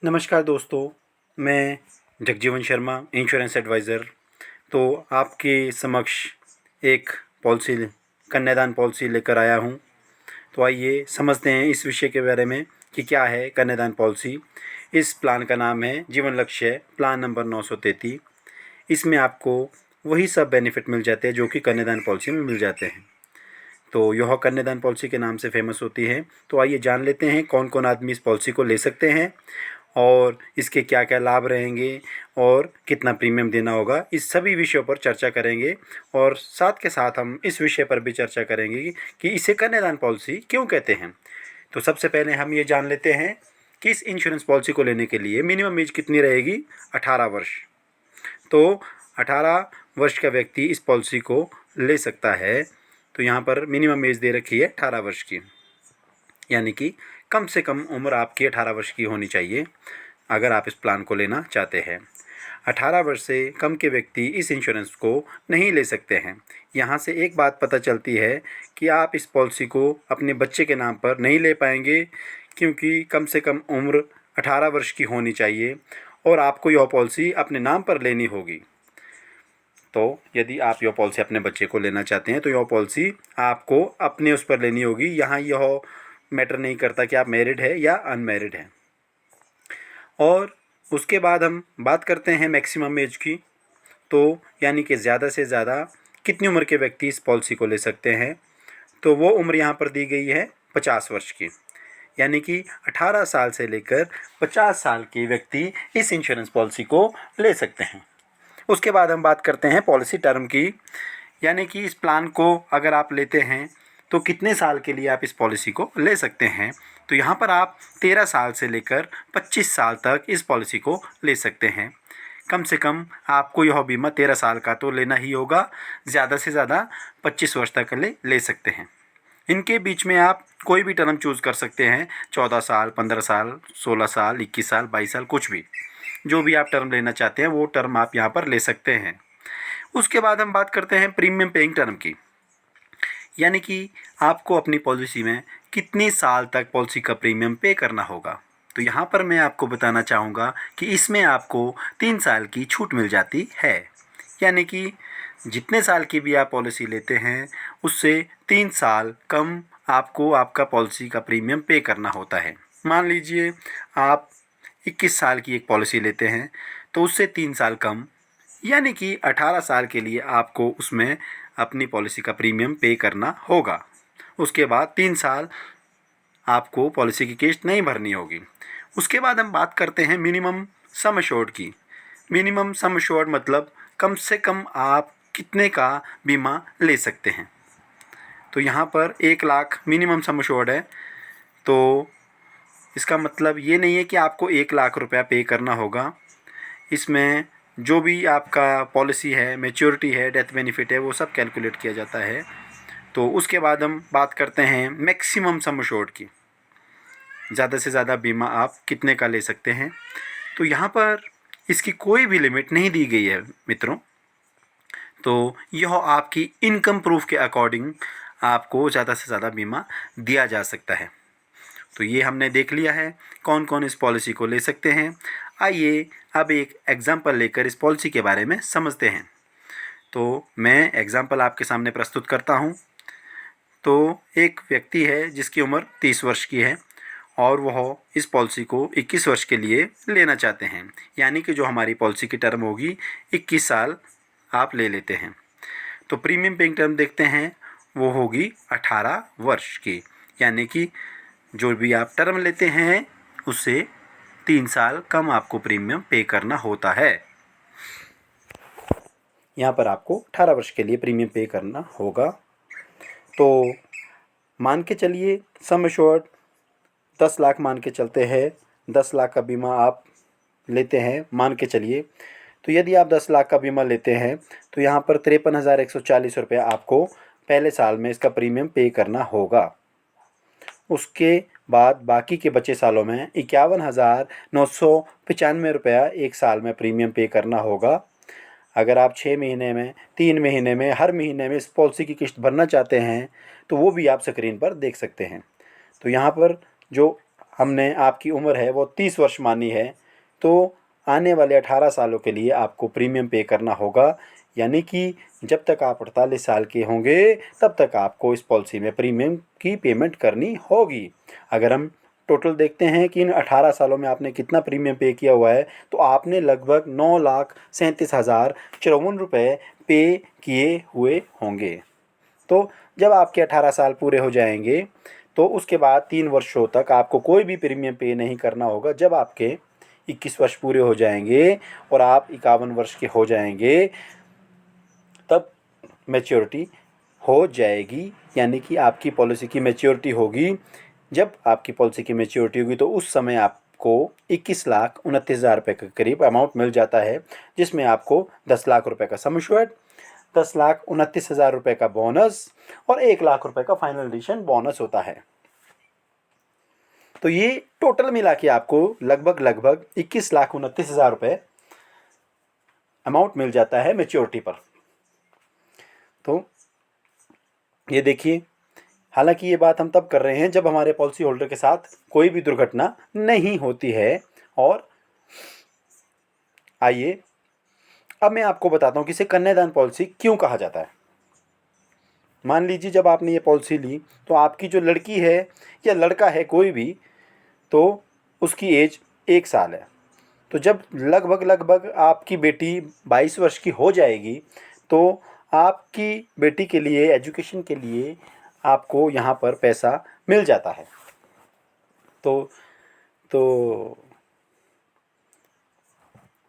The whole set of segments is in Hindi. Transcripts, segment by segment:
नमस्कार दोस्तों, मैं जगजीवन शर्मा, इंश्योरेंस एडवाइज़र। तो आपके समक्ष एक पॉलिसी कन्यादान पॉलिसी लेकर आया हूँ। तो आइए समझते हैं इस विषय के बारे में कि क्या है कन्यादान पॉलिसी। इस प्लान का नाम है जीवन लक्ष्य प्लान नंबर 933। इसमें आपको वही सब बेनिफिट मिल जाते हैं जो कि कन्यादान पॉलिसी में मिल जाते हैं। तो यह कन्यादान पॉलिसी के नाम से फेमस होती है। तो आइए जान लेते हैं कौन कौन आदमी इस पॉलिसी को ले सकते हैं और इसके क्या क्या लाभ रहेंगे और कितना प्रीमियम देना होगा। इस सभी विषयों पर चर्चा करेंगे और साथ के साथ हम इस विषय पर भी चर्चा करेंगे कि इसे कन्यादान पॉलिसी क्यों कहते हैं। तो सबसे पहले हम ये जान लेते हैं कि इस इंश्योरेंस पॉलिसी को लेने के लिए मिनिमम एज कितनी रहेगी। 18 वर्ष। तो 18 वर्ष का व्यक्ति इस पॉलिसी को ले सकता है। तो यहाँ पर मिनिमम एज दे रखी है 18 वर्ष की, यानी कि कम से कम उम्र आपकी 18 वर्ष की होनी चाहिए अगर आप इस प्लान को लेना चाहते हैं। 18 वर्ष से कम के व्यक्ति इस इंश्योरेंस को नहीं ले सकते हैं। यहाँ से एक बात पता चलती है कि आप इस पॉलिसी को अपने बच्चे के नाम पर नहीं ले पाएंगे, क्योंकि कम से कम उम्र 18 वर्ष की होनी चाहिए और आपको यह पॉलिसी अपने नाम पर लेनी होगी। तो यदि आप यह पॉलिसी अपने बच्चे को लेना चाहते हैं तो यह पॉलिसी आपको अपने उस पर लेनी होगी। यहाँ यह मैटर नहीं करता कि आप मैरिड है या अनमैरिड हैं। और उसके बाद हम बात करते हैं मैक्सिमम एज की। तो यानी कि ज़्यादा से ज़्यादा कितनी उम्र के व्यक्ति इस पॉलिसी को ले सकते हैं। तो वो उम्र यहाँ पर दी गई है 50 वर्ष की, यानी कि 18 साल से लेकर 50 साल के व्यक्ति इस इंश्योरेंस पॉलिसी को ले सकते हैं। उसके बाद हम बात करते हैं पॉलिसी टर्म की, यानी कि इस प्लान को अगर आप लेते हैं तो कितने साल के लिए आप इस पॉलिसी को ले सकते हैं। तो यहाँ पर आप 13 साल से लेकर 25 साल तक इस पॉलिसी को ले सकते हैं। कम से कम आपको यह बीमा 13 साल का तो लेना ही होगा, ज़्यादा से ज़्यादा 25 वर्ष तक ले सकते हैं। इनके बीच में आप कोई भी टर्म चूज़ कर सकते हैं, 14 साल, 15 साल, 16 साल, 21 साल, 22 साल, कुछ भी, जो भी आप टर्म लेना चाहते हैं वो टर्म आप यहाँ पर ले सकते हैं। उसके बाद हम बात करते हैं प्रीमियम पेइंग टर्म की, यानी कि आपको अपनी पॉलिसी में कितने साल तक पॉलिसी का प्रीमियम पे करना होगा। तो यहाँ पर मैं आपको बताना चाहूँगा कि इसमें आपको 3 साल की छूट मिल जाती है, यानी कि जितने साल की भी आप पॉलिसी लेते हैं उससे 3 साल कम आपको आपका पॉलिसी का प्रीमियम पे करना होता है। मान लीजिए आप 21 साल की एक पॉलिसी लेते हैं तो उससे 3 साल कम, यानी कि 18 साल के लिए आपको उसमें अपनी पॉलिसी का प्रीमियम पे करना होगा। उसके बाद 3 साल आपको पॉलिसी की किस्त नहीं भरनी होगी। उसके बाद हम बात करते हैं मिनिमम सम एश्योर्ड की। मिनिमम सम एश्योर्ड मतलब कम से कम आप कितने का बीमा ले सकते हैं। तो यहाँ पर 1 लाख मिनिमम सम एश्योर्ड है। तो इसका मतलब ये नहीं है कि आपको 1 लाख रुपया पे करना होगा। इसमें जो भी आपका पॉलिसी है, मैच्योरिटी है, डेथ बेनिफिट है, वो सब कैलकुलेट किया जाता है। तो उसके बाद हम बात करते हैं मैक्सिमम सम एश्योर्ड की। ज़्यादा से ज़्यादा बीमा आप कितने का ले सकते हैं। तो यहाँ पर इसकी कोई भी लिमिट नहीं दी गई है मित्रों। तो यह आपकी इनकम प्रूफ के अकॉर्डिंग आपको ज़्यादा से ज़्यादा बीमा दिया जा सकता है। तो ये हमने देख लिया है कौन कौन इस पॉलिसी को ले सकते हैं। आइए अब एक एग्जाम्पल लेकर इस पॉलिसी के बारे में समझते हैं। तो मैं एग्जाम्पल आपके सामने प्रस्तुत करता हूँ। तो एक व्यक्ति है जिसकी उम्र 30 वर्ष की है और वह इस पॉलिसी को 21 वर्ष के लिए लेना चाहते हैं, यानी कि जो हमारी पॉलिसी की टर्म होगी 21 साल आप ले लेते हैं। तो प्रीमियम पेइंग टर्म देखते हैं, वो होगी 18 वर्ष की, यानी कि जो भी आप टर्म लेते हैं उससे 3 साल कम आपको प्रीमियम पे करना होता है। यहाँ पर आपको 18 वर्ष के लिए प्रीमियम पे करना होगा। तो मान के चलिए सम एश्योर्ड 10 लाख मान के चलते हैं। 10 लाख का बीमा आप लेते हैं मान के चलिए। तो यदि आप 10 लाख का बीमा लेते हैं तो यहाँ पर 53,140 रुपये आपको पहले साल में इसका प्रीमियम पे करना होगा। उसके बाद बाकी के बचे सालों में 51,995 रुपया एक साल में प्रीमियम पे करना होगा। अगर आप 6 महीने में, 3 महीने में, हर महीने में इस पॉलिसी की किस्त भरना चाहते हैं तो वो भी आप स्क्रीन पर देख सकते हैं। तो यहाँ पर जो हमने आपकी उम्र है वो 30 वर्ष मानी है, तो आने वाले 18 सालों के लिए आपको प्रीमियम पे करना होगा। यानी कि जब तक आप 48 साल के होंगे तब तक आपको इस पॉलिसी में प्रीमियम की पेमेंट करनी होगी। अगर हम टोटल देखते हैं कि इन 18 सालों में आपने कितना प्रीमियम पे किया हुआ है, तो आपने लगभग 9,37,054 रुपये पे किए हुए होंगे। तो जब आपके 18 साल पूरे हो जाएंगे तो उसके बाद 3 वर्षों तक आपको कोई भी प्रीमियम पे नहीं करना होगा। जब आपके 21 वर्ष पूरे हो जाएंगे और आप 51 वर्ष के हो जाएंगे तब मैच्योरिटी हो जाएगी। यानी कि आपकी पॉलिसी की मैच्योरिटी होगी। जब आपकी पॉलिसी की मैच्योरिटी होगी तो उस समय आपको 21,29,000 रुपये के करीब अमाउंट मिल जाता है, जिसमें आपको 10 लाख रुपये का सम एश्योर्ड, 10,29,000 रुपये का बोनस और 1 लाख रुपये का फाइनल एडिशन बोनस होता है। तो ये टोटल मिला के आपको लगभग 21,29,000 रुपये अमाउंट मिल जाता है मैच्योरिटी पर। तो ये देखिए, हालांकि ये बात हम तब कर रहे हैं जब हमारे पॉलिसी होल्डर के साथ कोई भी दुर्घटना नहीं होती है। और आइए अब मैं आपको बताता हूँ कि इसे कन्यादान पॉलिसी क्यों कहा जाता है। मान लीजिए जब आपने ये पॉलिसी ली तो आपकी जो लड़की है या लड़का है कोई भी, तो उसकी एज 1 साल है। तो जब लगभग आपकी बेटी 22 वर्ष की हो जाएगी तो आपकी बेटी के लिए एजुकेशन के लिए आपको यहाँ पर पैसा मिल जाता है। तो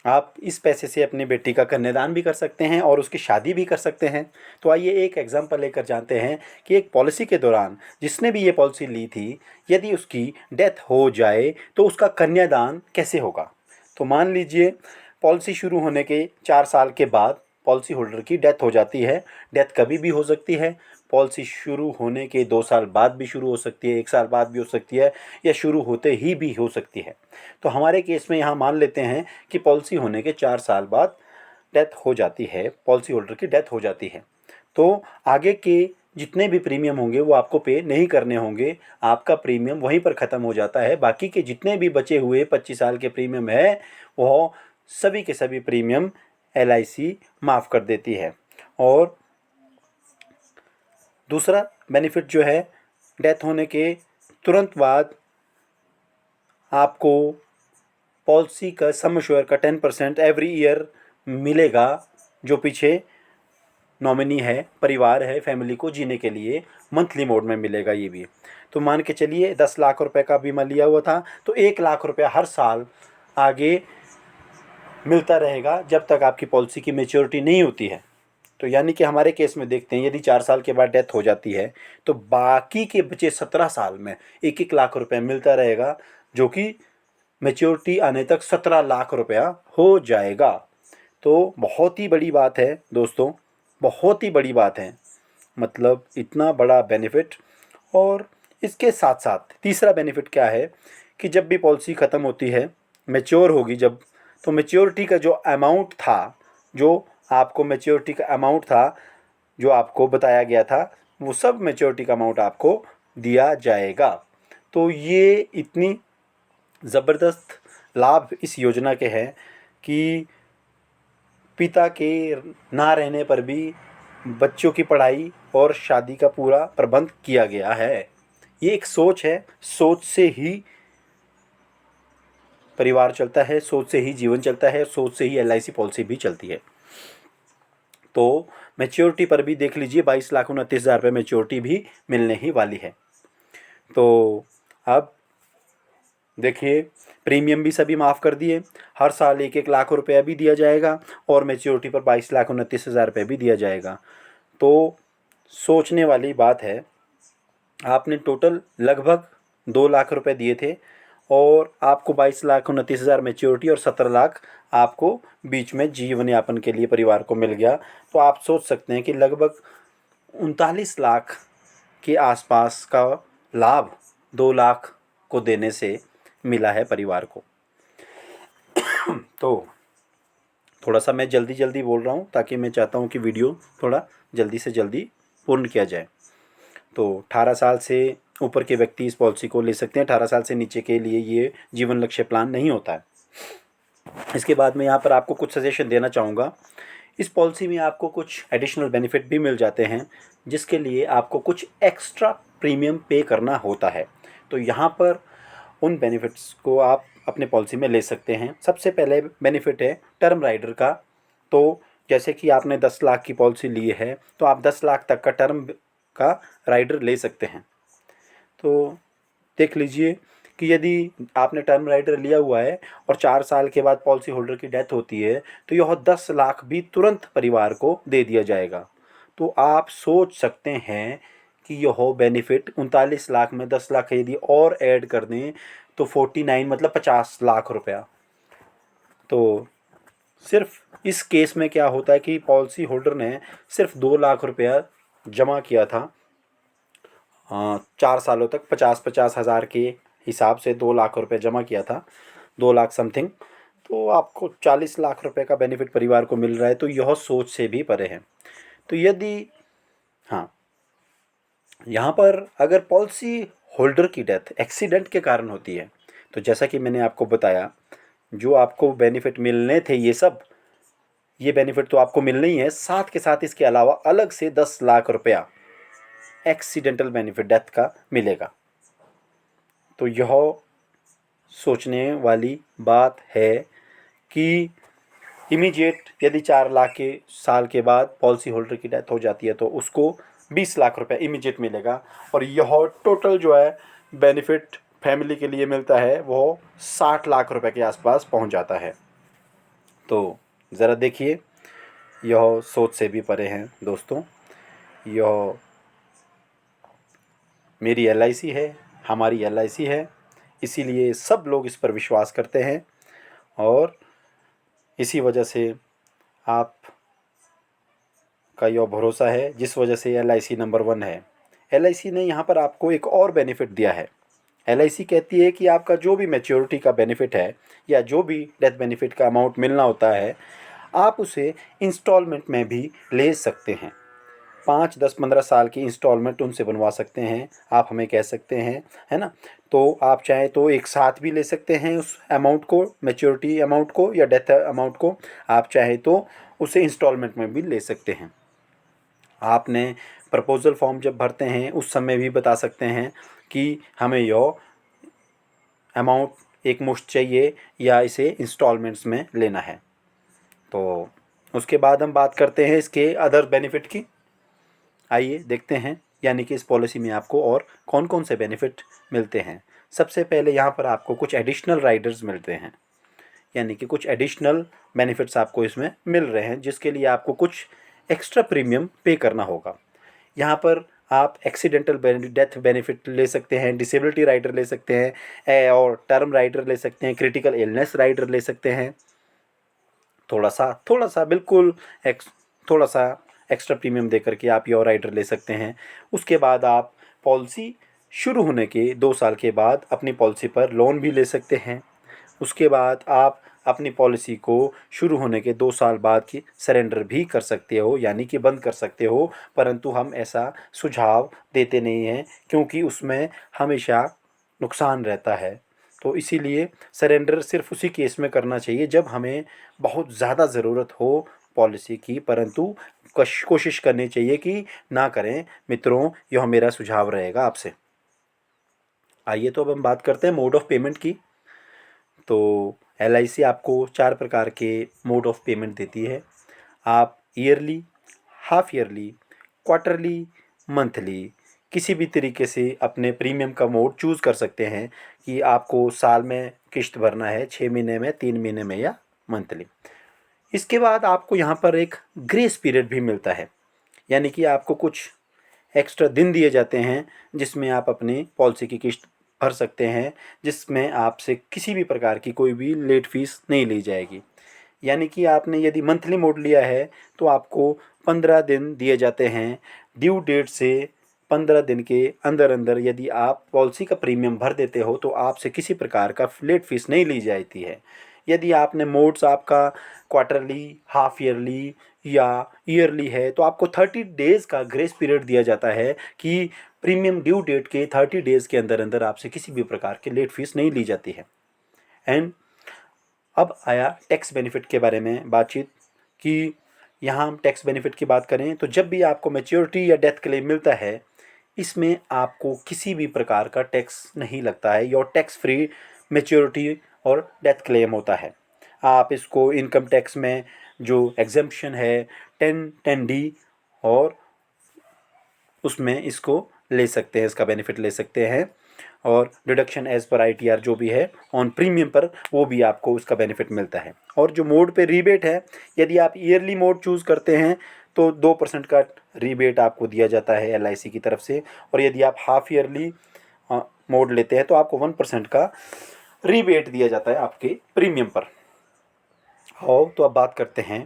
आप इस पैसे से अपनी बेटी का कन्यादान भी कर सकते हैं और उसकी शादी भी कर सकते हैं। तो आइए एक एग्जांपल लेकर जानते हैं कि एक पॉलिसी के दौरान जिसने भी ये पॉलिसी ली थी, यदि उसकी डेथ हो जाए तो उसका कन्यादान कैसे होगा। तो मान लीजिए पॉलिसी शुरू होने के 4 साल के बाद पॉलिसी होल्डर की डेथ हो जाती है। डेथ कभी भी हो सकती है। पॉलिसी शुरू होने के 2 साल बाद भी शुरू हो सकती है, 1 साल बाद भी हो सकती है, या शुरू होते ही भी हो सकती है। तो हमारे केस में यहाँ मान लेते हैं कि पॉलिसी होने के 4 साल बाद डेथ हो जाती है, पॉलिसी होल्डर की डेथ हो जाती है। तो आगे के जितने भी प्रीमियम होंगे वो आपको पे नहीं करने होंगे। आपका प्रीमियम वहीं पर ख़त्म हो जाता है। बाकी के जितने भी बचे हुए 25 साल के प्रीमियम है वो सभी के सभी प्रीमियम LIC माफ़ कर देती है। और दूसरा बेनिफिट जो है, डेथ होने के तुरंत बाद आपको पॉलिसी का सम एश्योर्ड का 10% एवरी ईयर मिलेगा, जो पीछे नॉमिनी है, परिवार है, फैमिली को जीने के लिए मंथली मोड में मिलेगा ये भी। तो मान के चलिए 10 लाख रुपए का बीमा लिया हुआ था तो 1 लाख रुपया हर साल आगे मिलता रहेगा जब तक आपकी पॉलिसी की मैच्योरिटी नहीं होती है। तो यानी कि हमारे केस में देखते हैं, यदि 4 साल के बाद डेथ हो जाती है तो बाकी के बचे 17 साल में 1-1 लाख रुपए मिलता रहेगा, जो कि मैच्योरिटी आने तक 17 लाख रुपया हो जाएगा। तो बहुत ही बड़ी बात है दोस्तों, बहुत ही बड़ी बात है। मतलब इतना बड़ा बेनिफिट। और इसके साथ साथ तीसरा बेनिफिट क्या है कि जब भी पॉलिसी ख़त्म होती है, मैच्योर होगी जब, तो मैच्योरिटी का जो अमाउंट था, जो आपको मैच्योरिटी का अमाउंट था जो आपको बताया गया था, वो सब मैच्योरिटी का अमाउंट आपको दिया जाएगा। तो ये इतनी ज़बरदस्त लाभ इस योजना के हैं कि पिता के ना रहने पर भी बच्चों की पढ़ाई और शादी का पूरा प्रबंध किया गया है। ये एक सोच है, सोच से ही परिवार चलता है, सोच से ही जीवन चलता है, सोच से ही LIC पॉलिसी भी चलती है। तो मैच्योरिटी पर भी देख लीजिए 22,29,000 रुपये मैच्योरिटी भी मिलने ही वाली है। तो अब देखिए, प्रीमियम भी सभी माफ़ कर दिए, हर साल 1-1 लाख रुपया भी दिया जाएगा और मैच्योरिटी पर 22,29,000 रुपये भी दिया जाएगा। तो सोचने वाली बात है, आपने टोटल लगभग 2 लाख रुपए दिए थे और आपको 22,29,000 मैच्योरिटी और 17 लाख आपको बीच में जीवन यापन के लिए परिवार को मिल गया। तो आप सोच सकते हैं कि लगभग 39 लाख के आसपास का लाभ 2 लाख को देने से मिला है परिवार को। तो थोड़ा सा मैं जल्दी बोल रहा हूँ ताकि मैं चाहता हूँ कि वीडियो थोड़ा जल्दी से जल्दी पूर्ण किया जाए। तो 18 साल से ऊपर के व्यक्ति इस पॉलिसी को ले सकते हैं। 18 साल से नीचे के लिए ये जीवन लक्ष्य प्लान नहीं होता है। इसके बाद मैं यहाँ पर आपको कुछ सजेशन देना चाहूँगा। इस पॉलिसी में आपको कुछ एडिशनल बेनिफिट भी मिल जाते हैं, जिसके लिए आपको कुछ एक्स्ट्रा प्रीमियम पे करना होता है। तो यहाँ पर उन बेनिफिट्स को आप अपने पॉलिसी में ले सकते हैं। सबसे पहले बेनिफिट है टर्म राइडर का। तो जैसे कि आपने 10 लाख की पॉलिसी ली है, तो आप 10 लाख तक का टर्म का राइडर ले सकते हैं। तो देख लीजिए कि यदि आपने टर्म राइडर लिया हुआ है और 4 साल के बाद पॉलिसी होल्डर की डेथ होती है, तो यह 10 लाख भी तुरंत परिवार को दे दिया जाएगा। तो आप सोच सकते हैं कि यह बेनिफिट 39 लाख में 10 लाख यदि और ऐड कर दें तो 49 मतलब 50 लाख रुपया। तो सिर्फ इस केस में क्या होता है कि पॉलिसी होल्डर ने सिर्फ 2 लाख रुपया जमा किया था 4 सालों तक, 50-50 हज़ार के हिसाब से 2 लाख रुपए जमा किया था, 2 लाख समथिंग। तो आपको 40 लाख रुपए का बेनिफिट परिवार को मिल रहा है। तो यह सोच से भी परे है। तो यदि हाँ, यहाँ पर अगर पॉलिसी होल्डर की डेथ एक्सीडेंट के कारण होती है, तो जैसा कि मैंने आपको बताया, जो आपको बेनिफिट मिलने थे ये बेनिफिट तो आपको मिलने ही है, साथ के साथ इसके अलावा अलग से 10 लाख रुपया एक्सीडेंटल बेनिफिट डेथ का मिलेगा। तो यह सोचने वाली बात है कि इमीडिएट यदि 4 लाख के साल के बाद पॉलिसी होल्डर की डेथ हो जाती है तो उसको 20 लाख रुपए इमीडिएट मिलेगा। और यह टोटल जो है बेनिफिट फैमिली के लिए मिलता है वो 60 लाख रुपए के आसपास पहुंच जाता है। तो ज़रा देखिए, यह सोच से भी परे हैं दोस्तों। यह मेरी LIC है, हमारी LIC है, इसीलिए सब लोग इस पर विश्वास करते हैं और इसी वजह से आप का यह भरोसा है, जिस वजह से LIC नंबर 1 है। LIC ने यहाँ पर आपको एक और बेनिफिट दिया है। LIC कहती है कि आपका जो भी मैच्योरिटी का बेनिफिट है या जो भी डेथ बेनिफिट का अमाउंट मिलना होता है, आप उसे इंस्टॉलमेंट में भी ले सकते हैं। 5, 10, 15 साल की इंस्टॉलमेंट उनसे बनवा सकते हैं। आप हमें कह सकते हैं, है ना। तो आप चाहें तो एक साथ भी ले सकते हैं उस अमाउंट को, मैच्योरिटी अमाउंट को या डेथ अमाउंट को। आप चाहें तो उसे इंस्टॉलमेंट में भी ले सकते हैं। आपने प्रपोज़ल फॉर्म जब भरते हैं उस समय भी बता सकते हैं कि हमें यह अमाउंट एक मुश्त चाहिए या इसे इंस्टॉलमेंट्स में लेना है। तो उसके बाद हम बात करते हैं इसके अदर बेनिफिट की। आइए देखते हैं, यानी कि इस पॉलिसी में आपको और कौन कौन से बेनिफिट मिलते हैं। सबसे पहले यहाँ पर आपको कुछ एडिशनल राइडर्स मिलते हैं, यानी कि कुछ एडिशनल बेनिफिट्स आपको इसमें मिल रहे हैं, जिसके लिए आपको कुछ एक्स्ट्रा प्रीमियम पे करना होगा। यहाँ पर आप एक्सीडेंटल डेथ बेनिफिट ले सकते हैं, डिसेबिलिटी राइडर ले सकते हैं और टर्म राइडर ले सकते हैं, क्रिटिकल इलनेस राइडर ले सकते हैं। थोड़ा सा बिल्कुल थोड़ा सा एक्स्ट्रा प्रीमियम दे करके आप योर राइडर ले सकते हैं। उसके बाद आप पॉलिसी शुरू होने के 2 साल के बाद अपनी पॉलिसी पर लोन भी ले सकते हैं। उसके बाद आप अपनी पॉलिसी को शुरू होने के 2 साल बाद की सरेंडर भी कर सकते हो, यानी कि बंद कर सकते हो। परंतु हम ऐसा सुझाव देते नहीं हैं, क्योंकि उसमें हमेशा नुकसान रहता है। तो इसीलिए सरेंडर सिर्फ उसी केस में करना चाहिए जब हमें बहुत ज़्यादा ज़रूरत हो पॉलिसी की, परंतु कोशिश करनी चाहिए कि ना करें। मित्रों, यह मेरा सुझाव रहेगा आपसे। आइए तो अब हम बात करते हैं मोड ऑफ़ पेमेंट की। तो LIC आपको 4 प्रकार के मोड ऑफ़ पेमेंट देती है। आप yearly, half yearly, quarterly, monthly किसी भी तरीके से अपने प्रीमियम का मोड चूज़ कर सकते हैं कि आपको साल में किश्त भरना है, 6 महीने में, 3 महीने में या मंथली। इसके बाद आपको यहाँ पर एक ग्रेस पीरियड भी मिलता है, यानी कि आपको कुछ एक्स्ट्रा दिन दिए जाते हैं जिसमें आप अपनी पॉलिसी की किश्त भर सकते हैं, जिसमें आपसे किसी भी प्रकार की कोई भी लेट फीस नहीं ली जाएगी। यानी कि आपने यदि मंथली मोड लिया है तो आपको 15 दिन दिए जाते हैं। ड्यू डेट से 15 दिन के अंदर अंदर यदि आप पॉलिसी का प्रीमियम भर देते हो तो आपसे किसी प्रकार का लेट फीस नहीं ली जाती है। यदि आपने मोड्स आपका क्वार्टरली, हाफ ईयरली या ईयरली है तो आपको 30 डेज़ का ग्रेस पीरियड दिया जाता है कि प्रीमियम ड्यू डेट के 30 डेज़ के अंदर अंदर आपसे किसी भी प्रकार की लेट फीस नहीं ली जाती है। एंड अब आया टैक्स बेनिफिट के बारे में बातचीत कि यहाँ हम टैक्स बेनिफिट की बात करें तो जब भी आपको मैच्योरिटी या डेथ क्लेम मिलता है इसमें आपको किसी भी प्रकार का टैक्स नहीं लगता है। योर टैक्स फ्री मैच्योरिटी और डेथ क्लेम होता है। आप इसको इनकम टैक्स में जो एग्जेम्पशन है 10(10)(d) और उसमें इसको ले सकते हैं, इसका बेनिफिट ले सकते हैं। और डिडक्शन एज पर ITR जो भी है ऑन प्रीमियम पर वो भी आपको उसका बेनिफिट मिलता है। और जो मोड पे रीबेट है, यदि आप ईयरली मोड चूज़ करते हैं तो 2% का रीबेट आपको दिया जाता है LIC की तरफ से। और यदि आप हाफ ईयरली मोड लेते हैं तो आपको 1% का रीबेट दिया जाता है आपके प्रीमियम पर। आओ तो अब बात करते हैं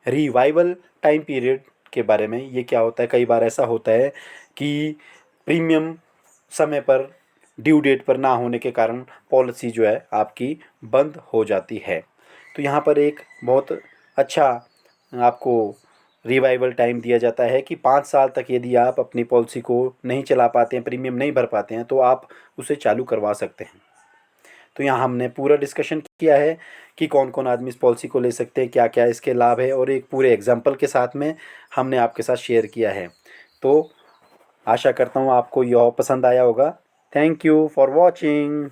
रिवाइवल टाइम पीरियड के बारे में। ये क्या होता है, कई बार ऐसा होता है कि प्रीमियम समय पर ड्यू डेट पर ना होने के कारण पॉलिसी जो है आपकी बंद हो जाती है। तो यहाँ पर एक बहुत अच्छा आपको रिवाइवल टाइम दिया जाता है कि 5 साल तक यदि आप अपनी पॉलिसी को नहीं चला पाते हैं, प्रीमियम नहीं भर पाते हैं तो आप उसे चालू करवा सकते हैं। तो यहाँ हमने पूरा डिस्कशन किया है कि कौन कौन आदमी इस पॉलिसी को ले सकते हैं, क्या क्या इसके लाभ है, और एक पूरे एग्जाम्पल के साथ में हमने आपके साथ शेयर किया है। तो आशा करता हूँ आपको यह पसंद आया होगा। Thank you for watching.